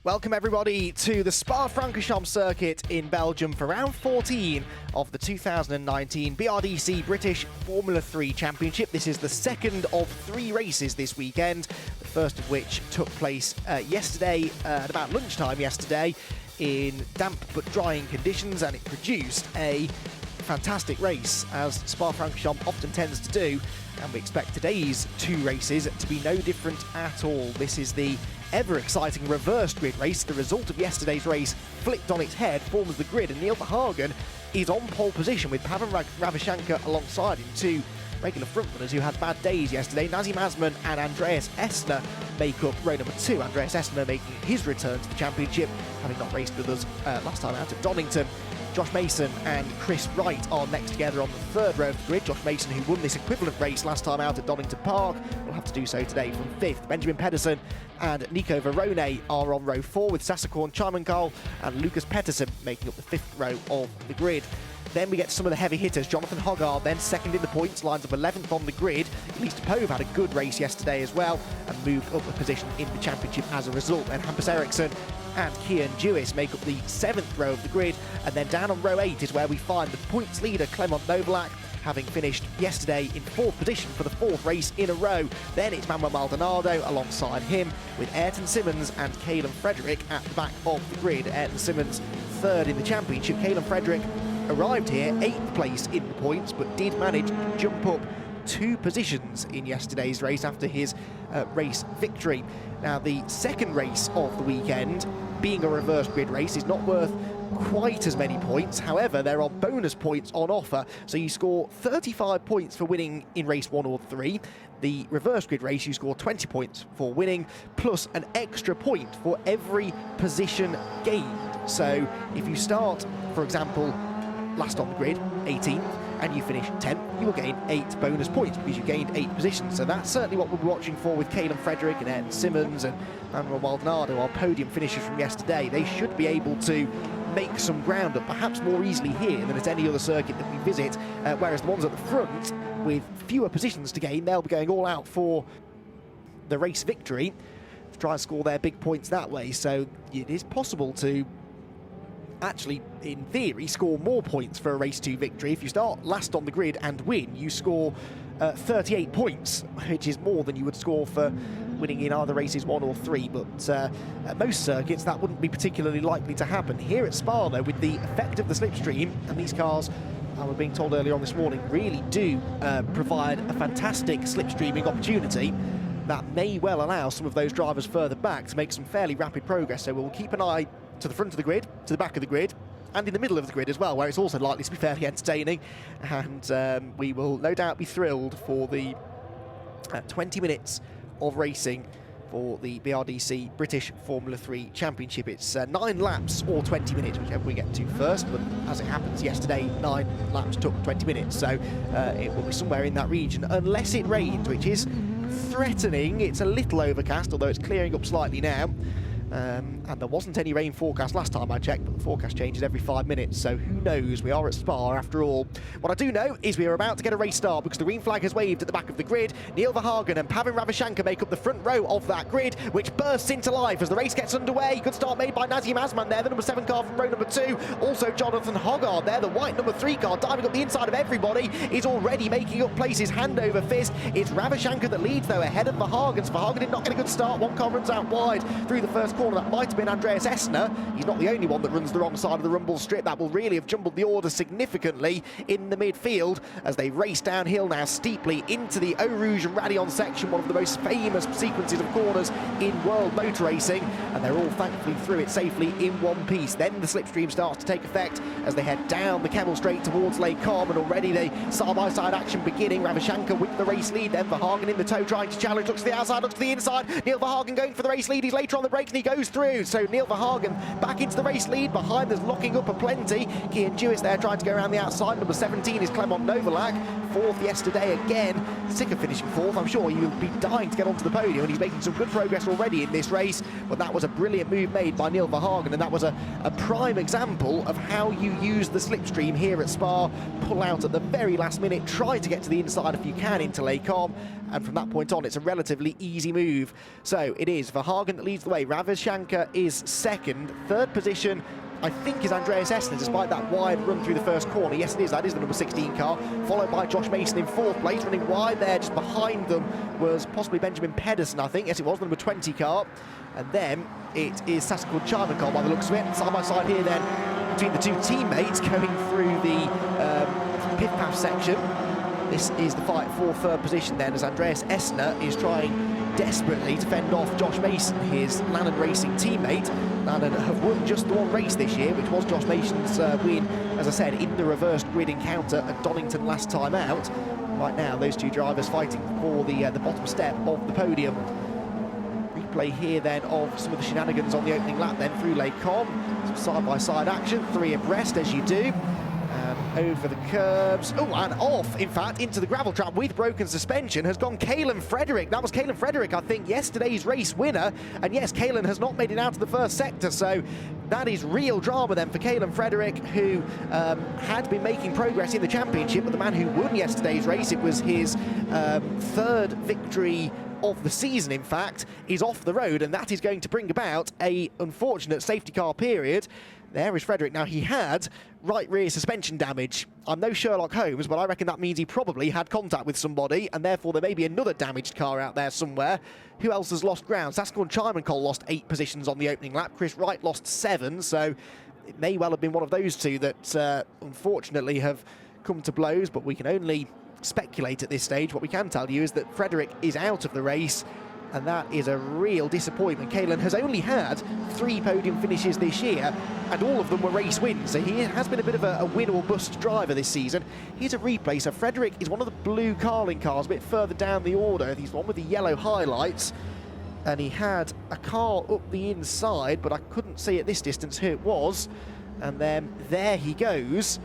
Welcome everybody to the Spa Francorchamps circuit in Belgium for round 14 of the 2019 BRDC British Formula 3 Championship. This is the second of 3 races this weekend, the first of which took place yesterday at about lunchtime yesterday in damp but drying conditions, and it produced a fantastic race, as Spa Francorchamps often tends to do, and we expect today's 2 races to be no different at all. This is the ever-exciting reversed grid race. The result of yesterday's race flipped on its head forms the grid, and Neil Verhagen is on pole position with Pavan Ravichanka alongside him, 2 regular frontrunners who had bad days yesterday. Nazim Azman and Andreas Essner make up row number 2. Andreas Essner making his return to the championship, having not raced with us last time out at Donington. Josh Mason and Chris Wright are next together on the 3rd row of the grid. Josh Mason, who won this equivalent race last time out at Donington Park, will have to do so today from 5th. Benjamin Pedersen and Nico Verone are on row 4, with Spa Francorchamps and Lucas Pettersson making up the 5th row of the grid. Then we get to some of the heavy hitters. Jonathan Hoggard, then second in the points, lines up 11th on the grid. Elise Pove had a good race yesterday as well and moved up a position in the championship as a result. And Hampus Eriksson and Kian Jewis make up the 7th row of the grid. And then down on row 8 is where we find the points leader, Clement Novalak, having finished yesterday in 4th position for the 4th race in a row. Then it's Manuel Maldonado alongside him, with Ayrton Simmons and Caelan Frederick at the back of the grid. Ayrton Simmons 3rd in the championship. Caelan Frederick arrived here 8th place in the points, but did manage to jump up 2 positions in yesterday's race after his race victory. Now, the second race of the weekend, being a reverse grid race, is not worth quite as many points. However, there are bonus points on offer, so you score 35 points for winning in race 1 or 3. The reverse grid race, you score 20 points for winning, plus an extra point for every position gained. So if you start, for example, last on the grid, 18th, and you finish 10th, you will gain 8 bonus points because you gained 8 positions. So that's certainly what we'll be watching for with Caelan Frederick and Ayrton Simmons and Manuel Maldonado, our podium finishers from yesterday. They should be able to make some ground up, perhaps more easily here than at any other circuit that we visit, whereas the ones at the front, with fewer positions to gain, they'll be going all out for the race victory to try and score their big points that way. So it is possible to actually, in theory, score more points for a race 2 victory. If you start last on the grid and win, you score 38 points, which is more than you would score for winning in either races 1 or 3, but at most circuits that wouldn't be particularly likely to happen. Here at Spa, though, with the effect of the slipstream, and these cars, I was being told earlier on this morning, really do provide a fantastic slipstreaming opportunity that may well allow some of those drivers further back to make some fairly rapid progress. So we'll keep an eye to the front of the grid, to the back of the grid, and in the middle of the grid as well, where it's also likely to be fairly entertaining. And we will no doubt be thrilled for the 20 minutes of racing for the BRDC British Formula 3 Championship. It's 9 laps or 20 minutes, whichever we get to first, but as it happens, yesterday 9 laps took 20 minutes, so it will be somewhere in that region, unless it rains, which is threatening. It's a little overcast, although it's clearing up slightly now. And there wasn't any rain forecast last time I checked, but the forecast changes every 5 minutes, so who knows? We are at Spa after all. What I do know is we are about to get a race start, because the green flag has waved at the back of the grid. Neil Verhagen and Pavan Ravichanka make up the front row of that grid, which bursts into life as the race gets underway. Good start made by Nazim Azman there, the number 7 car from row number 2. Also Jonathan Hoggard there, the white number 3 car, diving up the inside of everybody, is already making up places hand over fist. It's Ravichanka that leads, though, ahead of Verhagen. Verhagen did not get a good start. One car runs out wide through the first corner. That might have been Andreas Essner. He's not the only one that runs the wrong side of the rumble strip. That will really have jumbled the order significantly in the midfield as they race downhill now steeply into the Eau Rouge and Raidillon section, one of the most famous sequences of corners in world motor racing, and they're all thankfully through it safely in one piece. Then the slipstream starts to take effect as they head down the Kemmel Straight towards Lake Carve, and already the side-by-side action beginning. Ravichanka with the race lead, then Verhagen in the tow trying to challenge, looks to the outside, looks to the inside. Neil Verhagen going for the race lead. He's later on the brakes and he goes through. So Neil Verhagen back into the race lead. Behind there's locking up a plenty. Kian Jewis there trying to go around the outside. Number 17 is Clement Novalak. 4th yesterday again. Sick of finishing 4th. I'm sure you'll be dying to get onto the podium, and he's making some good progress already in this race. But that was a brilliant move made by Neil Verhagen, and that was a prime example of how you use the slipstream here at Spa. Pull out at the very last minute, try to get to the inside if you can into Lake Carve, and from that point on it's a relatively easy move. So it is Verhagen that leads the way. Schanker is second. Third position, I think, is Andreas Essner, despite that wide run through the first corner. Yes, it is. That is the number 16 car, followed by Josh Mason in fourth place. Running wide there, just behind them was possibly Benjamin Pedersen, I think. Yes, it was the number 20 car. And then it is Spa Francorchamps by the looks of it. Side by side here then between the two teammates going through the pit-path section. This is the fight for third position then, as Andreas Essner is trying desperately to fend off Josh Mason, his Lannan Racing teammate. Lannan have won just the one race this year, which was Josh Mason's win, as I said, in the reversed grid encounter at Donington last time out. Right now, those two drivers fighting for the bottom step of the podium. Replay here then of some of the shenanigans on the opening lap then through Les Combes. Some side-by-side action, three abreast as you do. Over the curbs, oh, and off, in fact, into the gravel trap with broken suspension has gone Caelan Frederick. That was Caelan Frederick, I think, yesterday's race winner. And yes, Caelan has not made it out of the first sector, so that is real drama then for Caelan Frederick, who had been making progress in the championship, but the man who won yesterday's race, it was his third victory of the season, in fact, is off the road, and that is going to bring about a unfortunate safety car period. There is Frederick. Now, he had right rear suspension damage. I'm no Sherlock Holmes, but I reckon that means he probably had contact with somebody, and therefore there may be another damaged car out there somewhere. Who else has lost ground? Spa Francorchamps lost 8 positions on the opening lap. Chris Wright lost 7, so it may well have been one of those two that unfortunately have come to blows, but we can only speculate at this stage. What we can tell you is that Frederick is out of the race, and that is a real disappointment. Caelan has only had 3 podium finishes this year, and all of them were race wins, so he has been a bit of a win or bust driver this season. Here's a replay. So Frederick is one of the blue Carling cars a bit further down the order. He's one with the yellow highlights, and he had a car up the inside, but I couldn't see at this distance who it was. And then there he goes.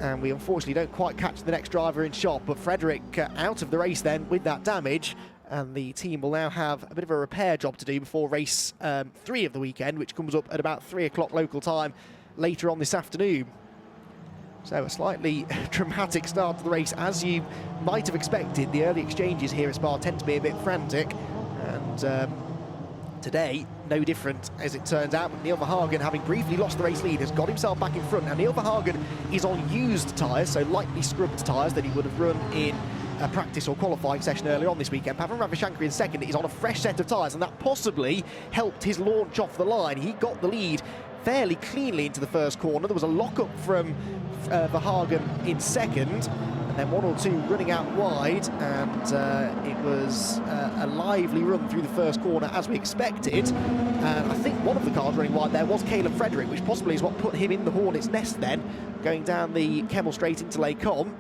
And we unfortunately don't quite catch the next driver in shot, but Frederick out of the race then with that damage. And the team will now have a bit of a repair job to do before race 3 of the weekend, which comes up at about 3 o'clock local time later on this afternoon. So a slightly dramatic start to the race, as you might have expected. The early exchanges here at Spa tend to be a bit frantic, and today, no different as it turns out. But Neil Verhagen, having briefly lost the race lead, has got himself back in front. Now, Neil Verhagen is on used tyres, so lightly scrubbed tyres that he would have run in a practice or qualifying session earlier on this weekend. Pavan Ravishankar in second is on a fresh set of tyres, and that possibly helped his launch off the line. He got the lead fairly cleanly into the first corner. There was a lock-up from Verhagen in second, and then 1 or 2 running out wide, and it was a lively run through the first corner as we expected. And I think one of the cars running wide there was Caelan Frederick, which possibly is what put him in the Hornets' nest then, going down the Kemmel Straight into Les Combes.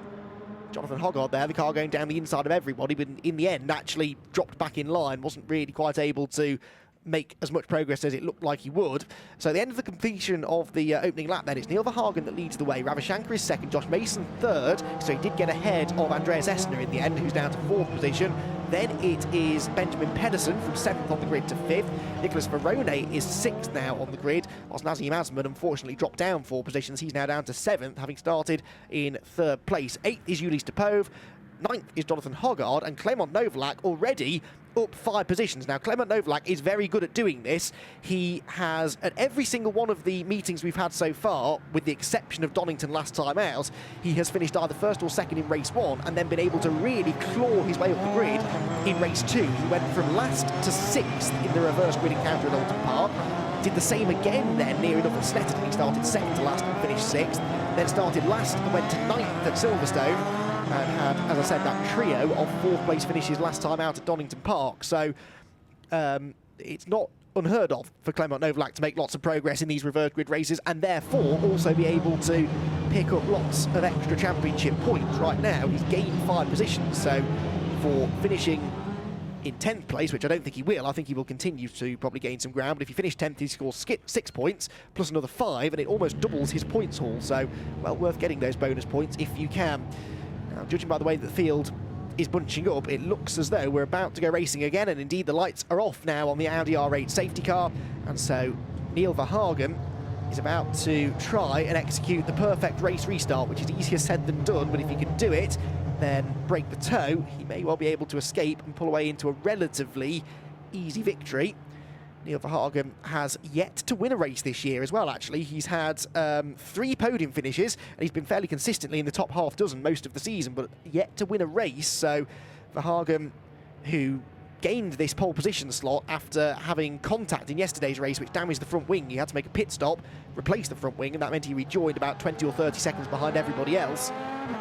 Jonathan Hoggard there, the car going down the inside of everybody, but in the end actually dropped back in line, wasn't really quite able to make as much progress as it looked like he would. So at the end of the completion of the opening lap then, it's Neil Verhagen that leads the way. Ravishankar is second, Josh Mason third, so he did get ahead of Andreas Essner in the end, who's down to 4th position. Then it is Benjamin Pedersen from 7th on the grid to 5th. Nicholas Verone is 6th now on the grid, whilst Nazim Asman unfortunately dropped down 4 positions. He's now down to 7th, having started in 3rd place. 8th is Ulysse Topov, 9th is Jonathan Hoggard, and Clement Novalak already up 5 positions. Now, Clement Novalak is very good at doing this. He has, at every single one of the meetings we've had so far, with the exception of Donington last time out, he has finished either 1st or 2nd in race 1, and then been able to really claw his way up the grid in race 2. He went from last to 6th in the reverse grid encounter at Alton Park. Did the same again then, near enough at Snetterton. He started 2nd to last and finished 6th. Then started last and went to 9th at Silverstone, and had, as I said, that trio of 4th place finishes last time out at Donington Park. So it's not unheard of for Clement Novalak to make lots of progress in these reverse grid races, and therefore also be able to pick up lots of extra championship points. Right now, he's gained 5 positions, so for finishing in 10th place, which I don't think he will, I think he will continue to probably gain some ground, but if he finished 10th, he scores 6 points, plus another 5, and it almost doubles his points haul, so well worth getting those bonus points if you can. Now, judging by the way that the field is bunching up, it looks as though we're about to go racing again, and indeed the lights are off now on the Audi R8 safety car, and so Neil Verhagen is about to try and execute the perfect race restart, which is easier said than done, but if he can do it, then break the toe, he may well be able to escape and pull away into a relatively easy victory. Neil Verhagen has yet to win a race this year as well, actually. He's had 3 podium finishes, and he's been fairly consistently in the top half dozen most of the season, but yet to win a race. So Verhagen, who gained this pole position slot after having contact in yesterday's race, which damaged the front wing. He had to make a pit stop, replace the front wing, and that meant he rejoined about 20 or 30 seconds behind everybody else.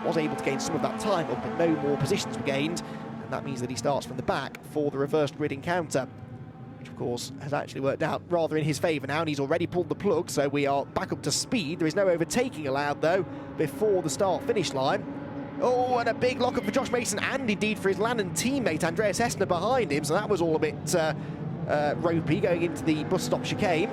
Was able to gain some of that time up, but no more positions were gained, and that means that he starts from the back for the reversed grid encounter, which of course has actually worked out rather in his favour now, and he's already pulled the plug, so we are back up to speed. There is no overtaking allowed though before the start-finish line. Oh, and a big lock-up for Josh Mason, and indeed for his Lannan teammate Andreas Essner behind him, so that was all a bit ropey going into the bus stop chicane.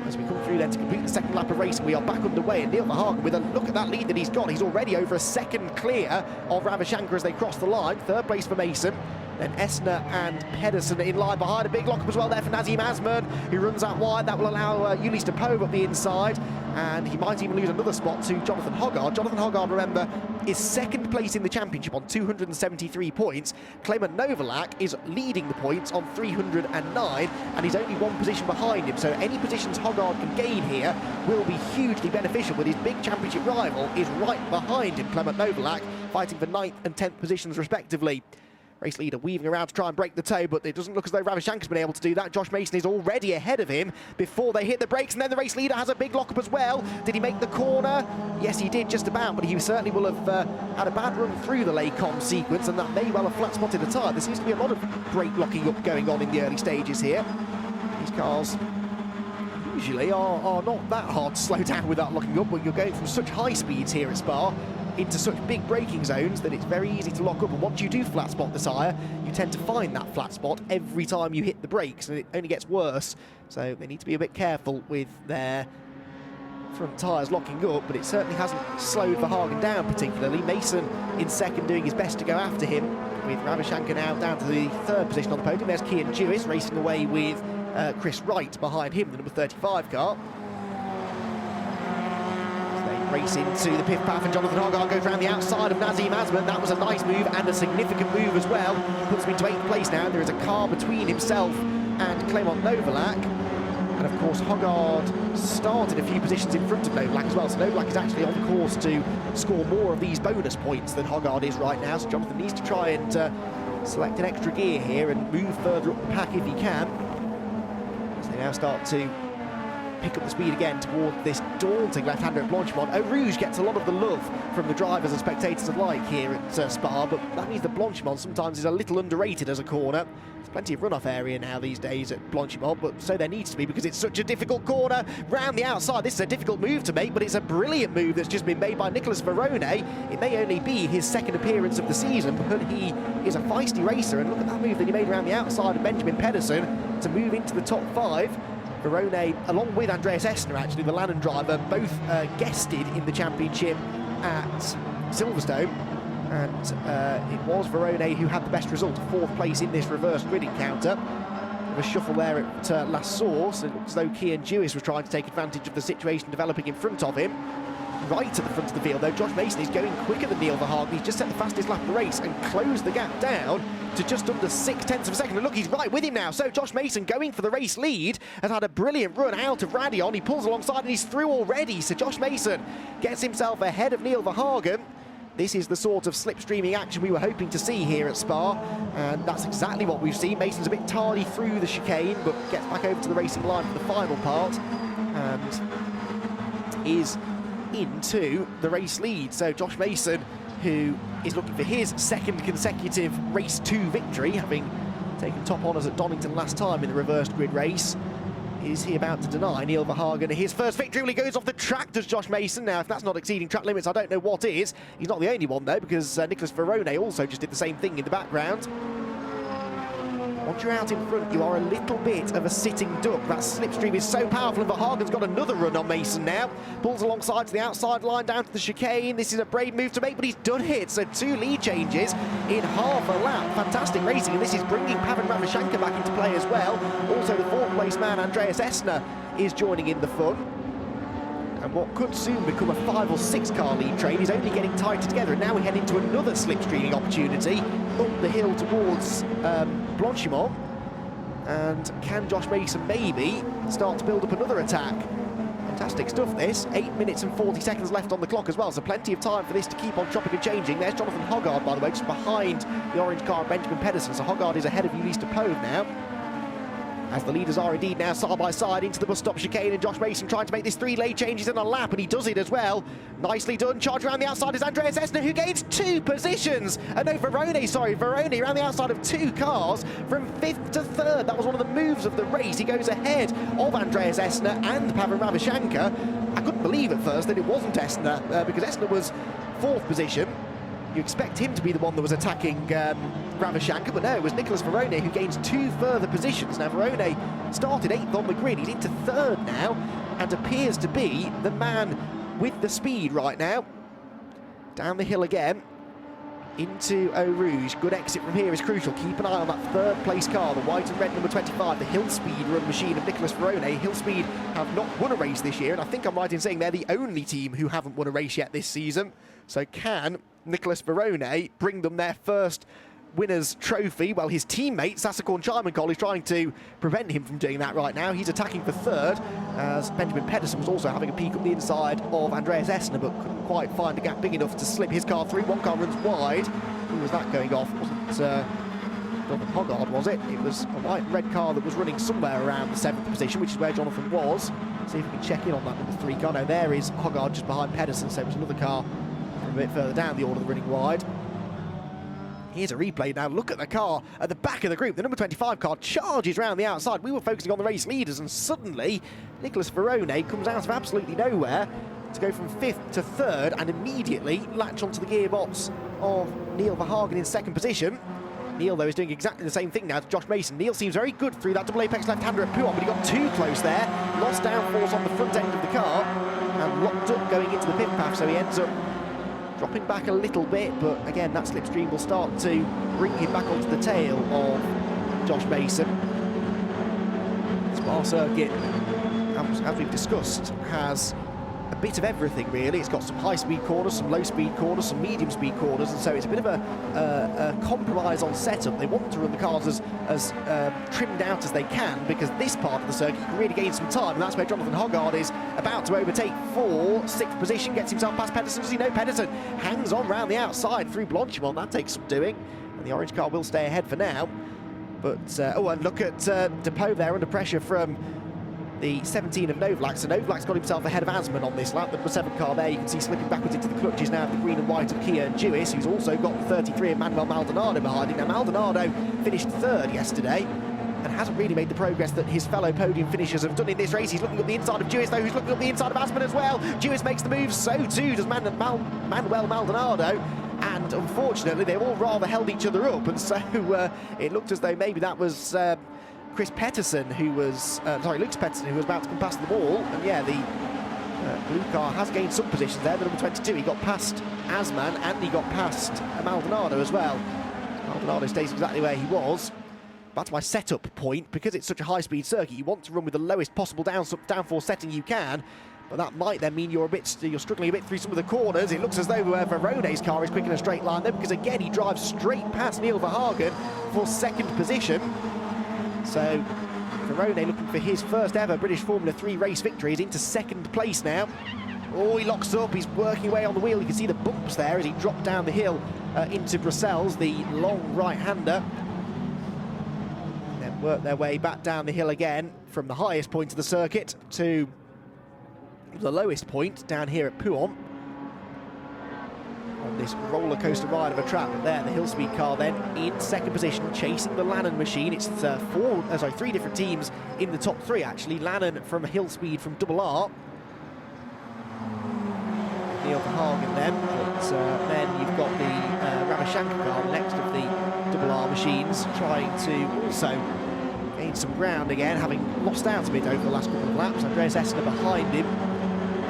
As we come through then to complete the second lap of racing, we are back underway, and Neil Verhagen, with a look at that lead that he's got, he's already over a second clear of Ravichanka as they cross the line. Third place for Mason. Then Essner and Pedersen in line behind. A big lock-up as well there for Nazim Azman, who runs out wide. That will allow Ulis to Pove up the inside, and he might even lose another spot to Jonathan Hoggard. Jonathan Hoggard, remember, is second place in the championship on 273 points. Clement Novalak is leading the points on 309, and he's only one position behind him. So any positions Hoggard can gain here will be hugely beneficial, with his big championship rival is right behind him, Clement Novalak, fighting for 9th and 10th positions respectively. Race leader weaving around to try and break the toe, but it doesn't look as though Ravichanka's been able to do that. Josh Mason is already ahead of him before they hit the brakes, and then the race leader has a big lock-up as well. Did he make the corner? Yes, he did, just about, but he certainly will have had a bad run through the Laycom sequence, and that may well have flat-spotted the tyre. There seems to be a lot of brake locking up going on in the early stages here. These cars usually are not that hard to slow down without locking up, but you're going from such high speeds here at Spa into such big braking zones that it's very easy to lock up, and once you do flat spot the tyre, you tend to find that flat spot every time you hit the brakes, and it only gets worse. So they need to be a bit careful with their front tyres locking up, but it certainly hasn't slowed Verhagen down particularly. Mason in second, doing his best to go after him, with Ravichanka now down to the 3rd position on the podium. There's Kian Jewis racing away with Chris Wright behind him, the number 35 car. Race into the pit path, and Jonathan Hoggard goes around the outside of Nazim Azman. That was a nice move and a significant move as well. Puts him into 8th place now. There is a car between himself and Clement Novalak. And of course, Hoggard started a few positions in front of Novalak as well. So Novalak is actually on course to score more of these bonus points than Hoggard is right now. So Jonathan needs to try and select an extra gear here and move further up the pack if he can. As they now start to pick up the speed again toward this daunting left-hander at Blanchimont. Eau Rouge gets a lot of the love from the drivers and spectators alike here at Spa, but that means that Blanchimont sometimes is a little underrated as a corner. There's plenty of runoff area now these days at Blanchimont, but so there needs to be, because it's such a difficult corner round the outside. This is a difficult move to make, but it's a brilliant move that's just been made by Nicolas Verone. It may only be his second appearance of the season, but he is a feisty racer, and look at that move that he made around the outside of Benjamin Pedersen to move into the top 5. Verone, along with Andreas Essner, actually, the Lannan driver, both guested in the championship at Silverstone, and it was Verone who had the best result, 4th place in this reverse grid encounter. A shuffle there at La Source. It looks as though Kian Jewis was trying to take advantage of the situation developing in front of him. Right at the front of the field, though, Josh Mason is going quicker than Neil Verhagen. He's just set the fastest lap of the race and closed the gap down to just under 0.6 of a second. And look, he's right with him now. So Josh Mason, going for the race lead, has had a brilliant run out of Radion. He pulls alongside and he's through already. So Josh Mason gets himself ahead of Neil Verhagen. This is the sort of slipstreaming action we were hoping to see here at Spa, and that's exactly what we've seen. Mason's a bit tardy through the chicane, but gets back over to the racing line for the final part and is into the race lead. So Josh Mason, who is looking for his 2nd consecutive race 2 victory, having taken top honours at Donington last time in the reversed grid race, is he about to deny Neil Verhagen his first victory? Well, he goes off the track, does Josh Mason. Now, if that's not exceeding track limits, I don't know what is. He's not the only one, though, because Nicolas Verone also just did the same thing in the background. Once you're out in front, you are a little bit of a sitting duck. That slipstream is so powerful, and Verhagen's got another run on Mason now. Pulls alongside to the outside line, down to the chicane. This is a brave move to make, but he's done it. So 2 lead changes in half a lap. Fantastic racing, and this is bringing Pavan Ravichanka back into play as well. Also, the 4th place man, Andreas Essner, is joining in the fun. And what could soon become a 5 or 6 car lead train is only getting tighter together. And now we head into another slipstreaming opportunity up the hill towards Blanchimont. And can Josh Mason maybe start to build up another attack? Fantastic stuff, this. 8 minutes and 40 seconds left on the clock as well, so plenty of time for this to keep on chopping and changing. There's Jonathan Hoggard, by the way, just behind the orange car of Benjamin Pedersen. So Hoggard is ahead of Ulysse de Pove now, as the leaders are indeed now side by side into the bus stop chicane, and Josh Mason trying to make this 3 lane changes in a lap, and he does it as well. Nicely done. Charge around the outside is Andreas Essner, who gains 2 positions. No, Verone around the outside of 2 cars from 5th to 3rd. That was one of the moves of the race. He goes ahead of Andreas Essner and Pavel Ravichanka. I couldn't believe at first that it wasn't Essner, because Essner was 4th position. You expect him to be the one that was attacking Ravichanka, but no, it was Nicholas Verone who gains 2 further positions. Now, Verone started 8th on the grid. He's into 3rd now and appears to be the man with the speed right now. Down the hill again into Eau Rouge. Good exit from here is crucial. Keep an eye on that 3rd place car, the white and red number 25, the Hill Speed run machine of Nicholas Verone. Hill Speed have not won a race this year, and I think I'm right in saying they're the only team who haven't won a race yet this season. So can Nicholas Verone bring them their first winner's trophy? Well, his teammate Spa Francorchamps is trying to prevent him from doing that right now. He's attacking for 3rd, as Benjamin Pedersen was also having a peek up the inside of Andreas Essner, but couldn't quite find a gap big enough to slip his car through. One car runs wide. Who was that going off? It wasn't Jonathan Hoggard, was it? It was a white and red car that was running somewhere around the 7th position, which is where Jonathan was. See if we can check in on that number 3 car. No, there is Hoggard just behind Pedersen, so it was another car a bit further down the order, running wide. Here's a replay now. Look at the car at the back of the group. The number 25 car charges around the outside. We were focusing on the race leaders, and suddenly Nicholas Verone comes out of absolutely nowhere to go from 5th to 3rd and immediately latch onto the gearbox of Neil Verhagen in 2nd position. Neil, though, is doing exactly the same thing now to Josh Mason. Neil seems very good through that double apex left-hander at Puon, but he got too close there. Lost downforce on the front end of the car and locked up going into the pit path, so he ends up dropping back a little bit, but again, that slipstream will start to bring him back onto the tail of Josh Mason. Spa circuit, as we've discussed, has a bit of everything really. It's got some high-speed corners, some low-speed corners, some medium-speed corners, and so it's a bit of a compromise on setup. They want to run the cars as trimmed out as they can, because this part of the circuit can really gain some time, and that's where Jonathan Hoggard is about to overtake for 6th position, gets himself past Pedersen. Does he know Pedersen hangs on round the outside through Blanchimont? That takes some doing, and the orange car will stay ahead for now. But, oh, and look at de Pove there under pressure from the 17 of Novak. So Novak's got himself ahead of Asman on this lap. The number 7 car there, you can see slipping backwards into the clutches now of the green and white of Kia and Jewis, who's also got the 33 of Manuel Maldonado behind him. Now, Maldonado finished 3rd yesterday and hasn't really made the progress that his fellow podium finishers have done in this race. He's looking up the inside of Jewis, though, who's looking up the inside of Asman as well. Jewis makes the move, so too does Manuel Maldonado. And unfortunately, they've all rather held each other up, and so it looked as though maybe that was Lux Pettersson, who was about to come past the wall. And yeah, the blue car has gained some positions there. The number 22, he got past Asman and he got past Maldonado as well. Maldonado stays exactly where he was. Back to my setup point, because it's such a high-speed circuit, you want to run with the lowest possible downforce setting you can, but that might then mean you're struggling a bit through some of the corners. It looks as though Verone's car is quick in a straight line there, because again he drives straight past Neil Verhagen for 2nd position. So Verone looking for his first ever British Formula 3 race victory. Is into 2nd place now. Oh, he locks up, he's working away on the wheel. You can see the bumps there as he dropped down the hill into Brussels, the long right-hander. Then work their way back down the hill again from the highest point of the circuit to the lowest point down here at Puon. On this roller coaster ride of a track. But there, the Hill Speed car then in 2nd position, chasing the Lannon machine. It's 3 different teams in the top 3 actually. Lannon from Hill Speed from Double R. Neil Verhagen then, but then you've got the Ravichanka car, the next of the Double R machines, trying to also gain some ground again, having lost out a bit over the last couple of laps. Andreas Essner behind him,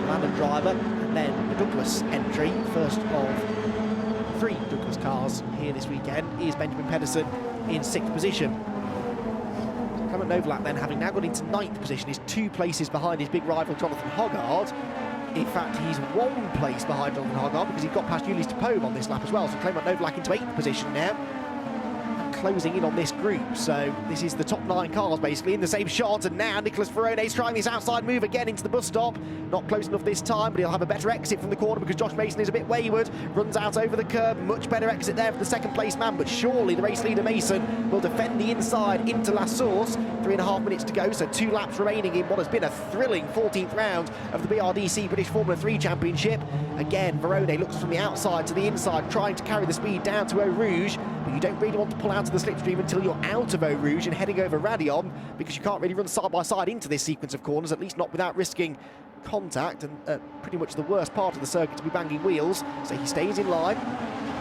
Lannon driver. Then the Douglas entry, first of 3 Douglas cars here this weekend, is Benjamin Pedersen in 6th position. Clement Novalak then, having now got into 9th position, is 2 places behind his big rival Jonathan Hoggard. In fact, he's 1 place behind Jonathan Hoggard because he got past Ulysse de Pove on this lap as well. So Clement Novalak into 8th position now. closing in on this group. So this is the top 9 cars basically in the same shot, and now Nicholas Ferrone's trying this outside move again into the bus stop. Not close enough this time, but he'll have a better exit from the corner because Josh Mason is a bit wayward. Runs out over the curb, much better exit there for the second place man, but surely the race leader Mason will defend the inside into La Source. 3.5 minutes to go, so 2 laps remaining in what has been a thrilling 14th round of the BRDC British Formula 3 Championship. Again, Verone looks from the outside to the inside, trying to carry the speed down to Eau Rouge, but you don't really want to pull out of the slipstream until you're out of Eau Rouge and heading over Radion, because you can't really run side by side into this sequence of corners, at least not without risking contact, and pretty much the worst part of the circuit to be banging wheels. So he stays in line,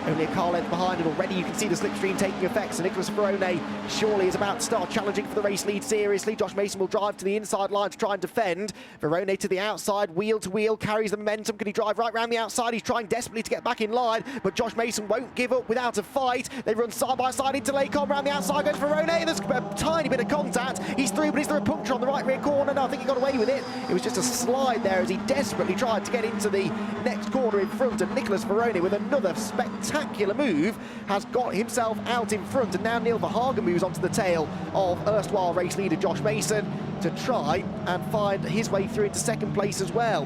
only a car length behind, and already you can see the slipstream taking effect. So Nicholas Ferrone surely is about to start challenging for the race lead seriously. Josh Mason will drive to the inside line to try and defend. Verone to the outside, wheel to wheel, carries the momentum. Can he drive right round the outside? He's trying desperately to get back in line, but Josh Mason won't give up without a fight. They run side by side into Lacombe. Round the outside goes Verone. There's a tiny bit of contact. He's through, but is there a puncture on the right rear corner? No, I think he got away with it. It was just a slide there as he desperately tried to get into the next corner in front, and Nicholas Verone, with another spectacular move, has got himself out in front, and now Neil Verhagen moves onto the tail of erstwhile race leader Josh Mason to try and find his way through into second place as well.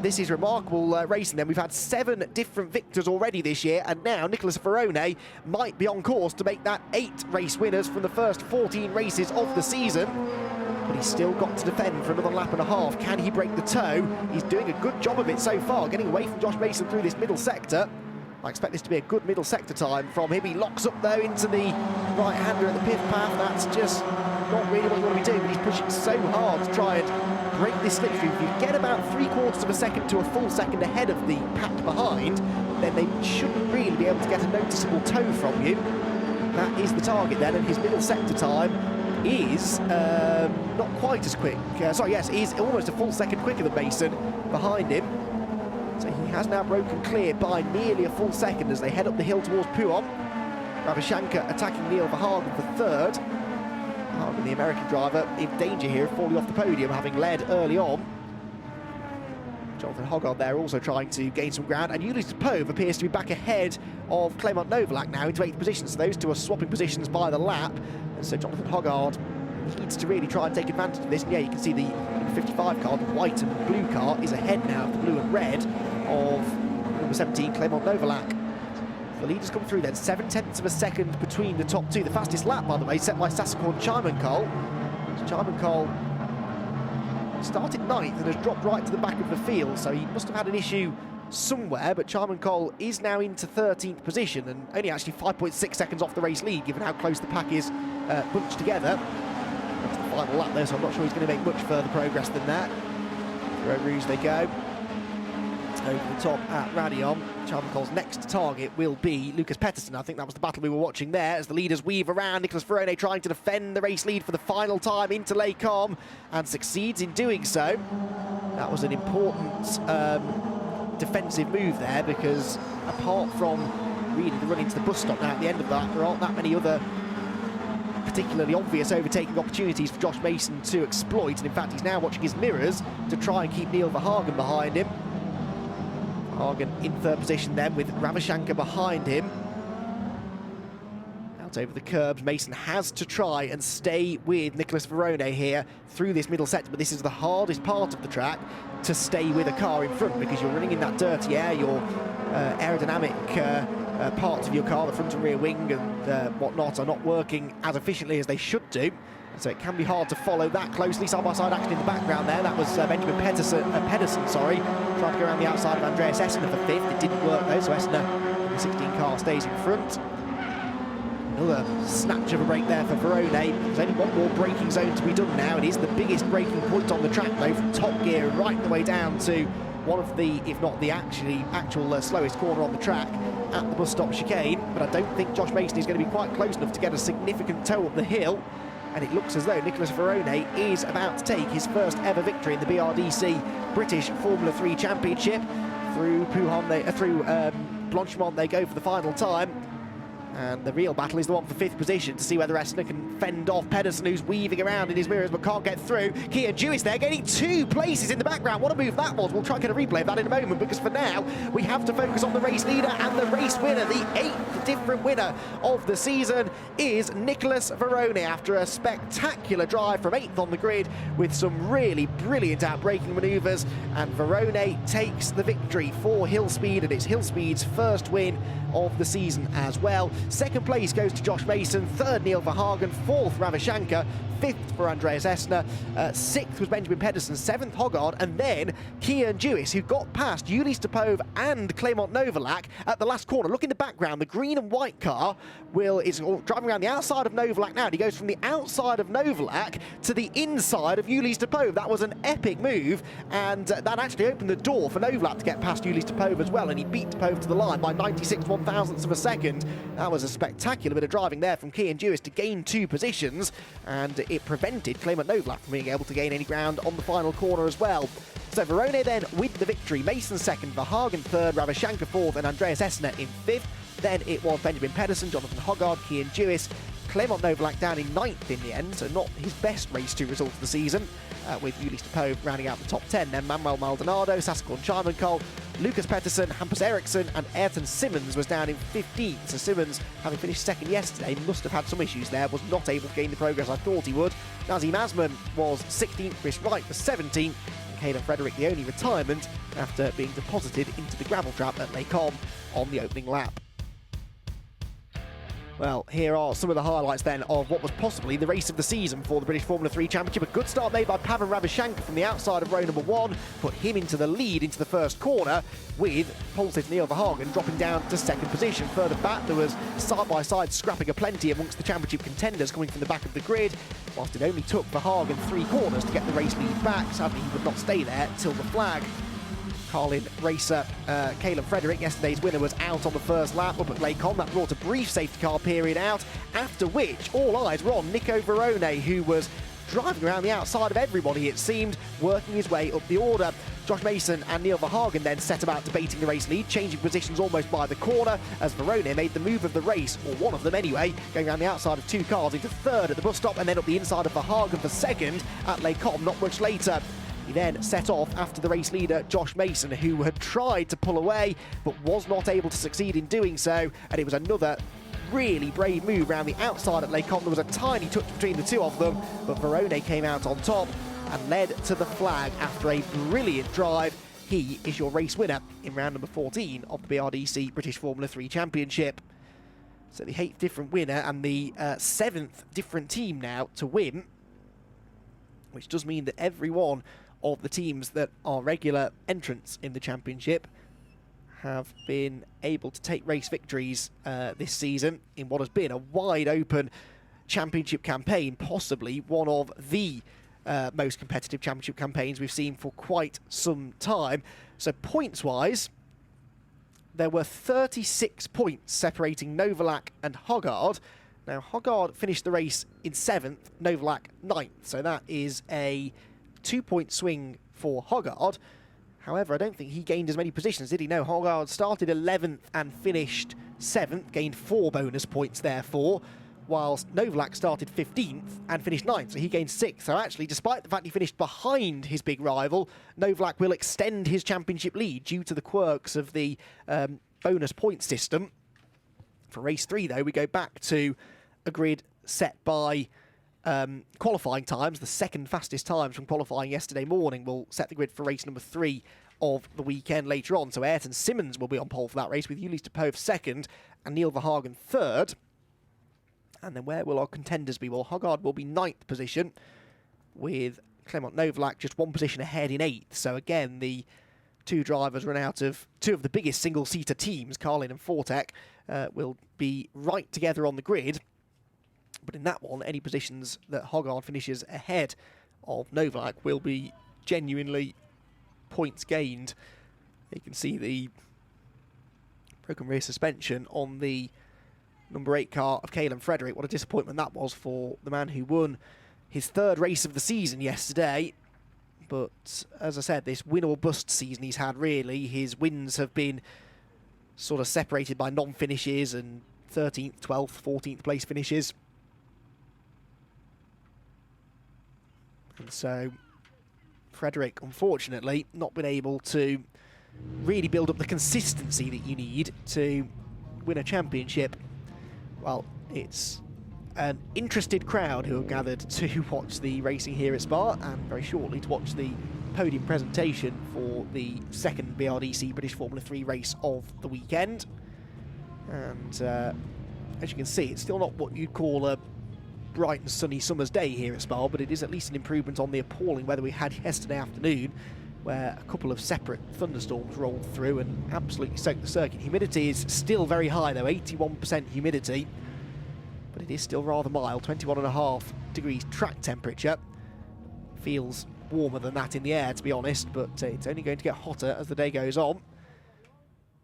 This is remarkable racing then. We've had 7 different victors already this year, and now Nicholas Verone might be on course to make that 8 race winners from the first 14 races of the season. But he's still got to defend for another lap and a half. Can he break the toe? He's doing a good job of it so far, getting away from Josh Mason through this middle sector. I expect this to be a good middle sector time from him. He locks up though into the right-hander at the pit path. That's just not really what you want to be doing, but he's pushing so hard to try and break this slipstream. If you get about 3/4 of a second to a full second ahead of the pack behind, then they shouldn't really be able to get a noticeable toe from you. That is the target then, and his middle sector time is not quite as quick. He's almost a full second quicker than Mason behind him. So he has now broken clear by nearly a full second as they head up the hill towards Puon. Ravichanka attacking Neil Verhagen for third. Verhagen, the American driver, in danger here of falling off the podium, having led early on. Jonathan Hoggard there also trying to gain some ground, and Ulysse Pove appears to be back ahead of Clement Novalak now into 8th position, so those two are swapping positions by the lap, and so Jonathan Hoggard needs to really try and take advantage of this. And yeah, you can see the 55 car, the white and blue car, is ahead now of the blue and red of number 17, Clement Novalak. The leaders come through then, 7/10 of a second between the top 2. The fastest lap, by the way, set by Sassakorn Chimancol. Chimancol started 9th and has dropped right to the back of the field, so he must have had an issue somewhere, but Chimancol is now into 13th position and only actually 5.6 seconds off the race lead, given how close the pack is bunched together. That's the final lap there, so I'm not sure he's going to make much further progress than that. Through Eau Rouge they go. Over the top at Radion. Chimancol's next target will be Lucas Pettersson. I think that was the battle we were watching there as the leaders weave around. Nicholas Verone trying to defend the race lead for the final time into Lacombe and succeeds in doing so. That was an important defensive move there, because apart from really the run into the bus stop now at the end of that, there aren't that many other particularly obvious overtaking opportunities for Josh Mason to exploit, and in fact he's now watching his mirrors to try and keep Neil Verhagen behind him. Verhagen in 3rd position then with Ravichanka behind him. Out over the curbs, Mason has to try and stay with Nicholas Verone here through this middle sector, but this is the hardest part of the track, to stay with a car in front, because you're running in that dirty air, your aerodynamic parts of your car, the front and rear wing and whatnot, are not working as efficiently as they should do. So it can be hard to follow that closely. Side-by-side action in the background there. That was Benjamin Pedersen, trying to go around the outside of Andreas Essner for 5th. It didn't work though, so Essner, the 16 car, stays in front. Another snatch of a break there for Verone. There's only one more braking zone to be done now. It is the biggest braking point on the track though, from top gear right the way down to one of the, if not the actual slowest corner on the track at the bus stop chicane. But I don't think Josh Mason is going to be quite close enough to get a significant toe up the hill. And it looks as though Nicholas Verone is about to take his first ever victory in the BRDC British Formula 3 Championship. Through Blanchimont they go for the final time. And the real battle is the one for 5th position to see whether Essner can fend off Pedersen, who's weaving around in his mirrors but can't get through. Kian Jewis there gaining 2 places in the background. What a move that was. We'll try and get a replay of that in a moment, because for now we have to focus on the race leader and the race winner. The 8th different winner of the season is Nicholas Varone, after a spectacular drive from 8th on the grid with some really brilliant outbraking manoeuvres. And Varone takes the victory for Hillspeed, and it's Hillspeed's first win of the season as well. 2nd place goes to Josh Mason, 3rd Neil Verhagen, 4th Ravichanka, 5th for Andreas Essner, 6th was Benjamin Pedersen, 7th Hoggard, and then Kian Jewis, who got past Yulis Topov and Clement Novalak at the last corner. Look in the background, the green and white car is driving around the outside of Novalak now, and he goes from the outside of Novalak to the inside of Yulis Topov. That was an epic move, and that actually opened the door for Novalak to get past Yulis Topov as well, and he beat Topov to the line by 96 1,000ths of a second. That was a spectacular bit of driving there from Kian Jewis to gain 2 positions, and it prevented Clement Novalak from being able to gain any ground on the final corner as well. So Varone then with the victory, Mason 2nd, Verhagen 3rd, Ravichanka 4th, and Andreas Essner in 5th. Then it was Benjamin Pedersen, Jonathan Hoggard, Kian Jewis, Clement Novalak down in 9th in the end, so not his best race 2 result of the season, with Yulis Topov rounding out the top 10. Then Manuel Maldonado, Saskia Charmancol, Lucas Pettersson, Hampus Eriksson, and Ayrton Simmons was down in 15th. So Simmons, having finished 2nd yesterday, must have had some issues there, was not able to gain the progress I thought he would. Nazim Asman was 16th, Chris Wright was 17th, and Caden Frederick the only retirement after being deposited into the gravel trap at Les Combes on the opening lap. Well, here are some of the highlights then of what was possibly the race of the season for the British Formula 3 Championship. A good start made by Pavan Ravichanka from the outside of row number 1, put him into the lead into the first corner, with pole sitter Neil Verhagen dropping down to 2nd position. Further back, there was side-by-side scrapping aplenty amongst the championship contenders coming from the back of the grid, whilst it only took Verhagen 3 corners to get the race lead back. Sadly, he would not stay there till the flag. Carlin racer Caden Frederick, yesterday's winner, was out on the first lap up at Les Combes. That brought a brief safety car period out, after which all eyes were on Nico Varone, who was driving around the outside of everybody, it seemed, working his way up the order. Josh Mason and Neil Verhagen then set about debating the race lead, changing positions almost by the corner, as Varone made the move of the race, or one of them anyway, going around the outside of 2 cars into 3rd at the bus stop, and then up the inside of Verhagen for 2nd at Les Combes not much later. He then set off after the race leader, Josh Mason, who had tried to pull away, but was not able to succeed in doing so, and it was another really brave move around the outside at Les Combes. There was a tiny touch between the 2 of them, but Varone came out on top and led to the flag after a brilliant drive. He is your race winner in round number 14 of the BRDC British Formula 3 Championship. So the 8th different winner and the 7th different team now to win, which does mean that every one of the teams that are regular entrants in the championship have been able to take race victories this season in what has been a wide open championship campaign, possibly one of the most competitive championship campaigns we've seen for quite some time. So points wise, there were 36 points separating Novalak and Hoggard. Now Hoggard finished the race in 7th, Novalak 9th, so that is a 2-point swing for Hoggard. However, I don't think he gained as many positions, did he? No, Hoggard started 11th and finished 7th, gained 4 bonus points therefore, whilst Novalak started 15th and finished 9th, so he gained 6th. So actually, despite the fact he finished behind his big rival, Novalak will extend his championship lead due to the quirks of the bonus point system. For race 3, though, we go back to a grid set by qualifying times. The 2nd fastest times from qualifying yesterday morning will set the grid for race number 3 of the weekend later on. So Ayrton Simmons will be on pole for that race, with Yulis Topov 2nd and Neil Verhagen 3rd. And then where will our contenders be? Well, Hoggard will be 9th position, with Clement Novalak just 1 position ahead in 8th. So again, the 2 drivers run out of 2 of the biggest single-seater teams, Carlin and Fortek, will be right together on the grid. But in that one, any positions that Hoggard finishes ahead of Novalak will be genuinely points gained. You can see the broken rear suspension on the number 8 car of Caden Frederick. What a disappointment that was for the man who won his 3rd race of the season yesterday. But as I said, this win or bust season he's had, really. His wins have been sort of separated by non-finishes and 13th, 12th, 14th place finishes. And so Frederick, unfortunately, not been able to really build up the consistency that you need to win a championship. Well, it's an interested crowd who have gathered to watch the racing here at Spa, and very shortly to watch the podium presentation for the second BRDC British Formula 3 race of the weekend. And as you can see, it's still not what you'd call a bright and sunny summer's day here at Spa, but it is at least an improvement on the appalling weather we had yesterday afternoon, where a couple of separate thunderstorms rolled through and absolutely soaked the circuit. Humidity is still very high though, 81% humidity, but it is still rather mild, 21.5 degrees track temperature. Feels warmer than that in the air, to be honest, but it's only going to get hotter as the day goes on.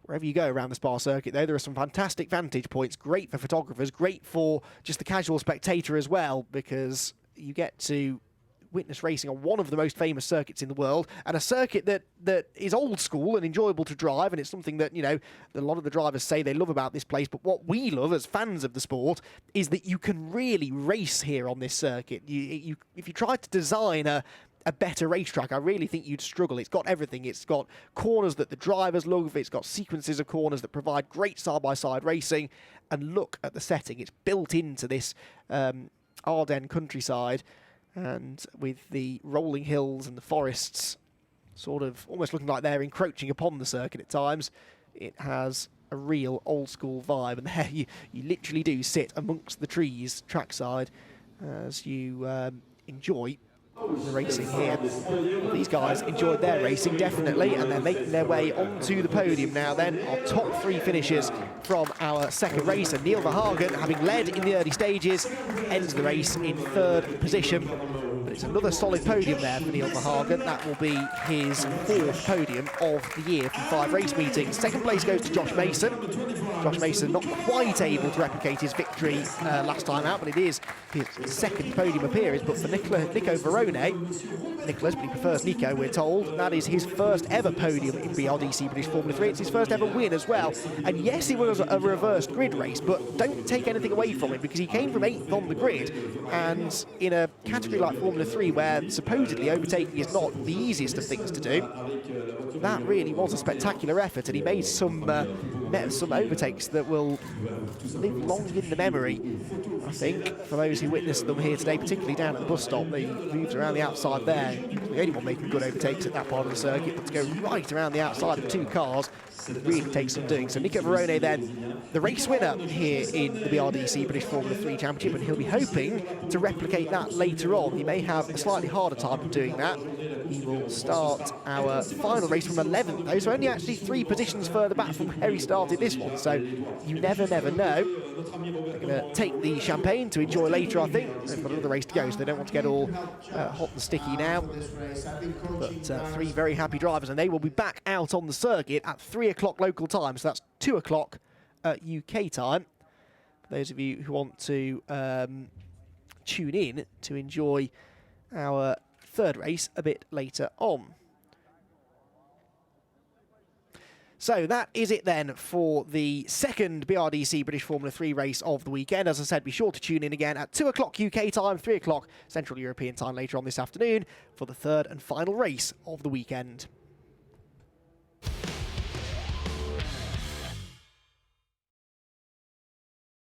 Wherever you go around the Spa circuit, though, there are some fantastic vantage points, great for photographers, great for just the casual spectator as well, because you get to witness racing on one of the most famous circuits in the world, and a circuit that is old school and enjoyable to drive, and it's something that, you know, a lot of the drivers say they love about this place, but what we love as fans of the sport is that you can really race here on this circuit. If you try to design a better racetrack, I really think you'd struggle. It's got everything. It's got corners that the drivers love. It's got sequences of corners that provide great side-by-side racing. And look at the setting. It's built into this Ardennes countryside, and with the rolling hills and the forests sort of almost looking like they're encroaching upon the circuit at times, it has a real old-school vibe. And there you literally do sit amongst the trees trackside as you enjoy the racing here. These guys enjoyed their racing, definitely, and they're making their way onto the podium now then. Our top three finishers from our second race, and Neil Verhagen, having led in the early stages, ends the race in third position. But it's another solid podium there for Neil Verhagen. That will be his fourth podium of the year from 5 race meetings. Second place goes to Josh Mason. Josh Mason not quite able to replicate his victory last time out, but it is his second podium appearance. But for Nico Verone, Nicholas, but he prefers Nico, we're told, that is his first ever podium in BRDC British Formula 3. It's his first ever win as well. And yes, it was a reversed grid race, but don't take anything away from it, because he came from 8th on the grid, and in a category like Formula 3 where supposedly overtaking is not the easiest of things to do, that really was a spectacular effort, and he made some overtakes that will live long in the memory, I think, for those who witnessed them here today, particularly down at the bus stop. They moved around the outside there. The only one making good overtakes at that part of the circuit, but to go right around the outside of 2 cars really takes some doing. So Nico Verone then, the race winner here in the BRDC British Formula 3 Championship, and he'll be hoping to replicate that later on. He may have a slightly harder time of doing that. He will start our final race from 11th though, so only actually 3 positions further back from where he started this one, so you never know. They're going to take the champagne to enjoy later, I think. They've got another race to go, so they don't want to get all hot and sticky now. But 3 very happy drivers, and they will be back out on the circuit at 3 o'clock local time, so that's 2 o'clock UK time. For those of you who want to tune in to enjoy our third race a bit later on. So that is it then for the second BRDC British Formula 3 race of the weekend. As I said, be sure to tune in again at 2 o'clock UK time, 3 o'clock Central European time later on this afternoon for the third and final race of the weekend.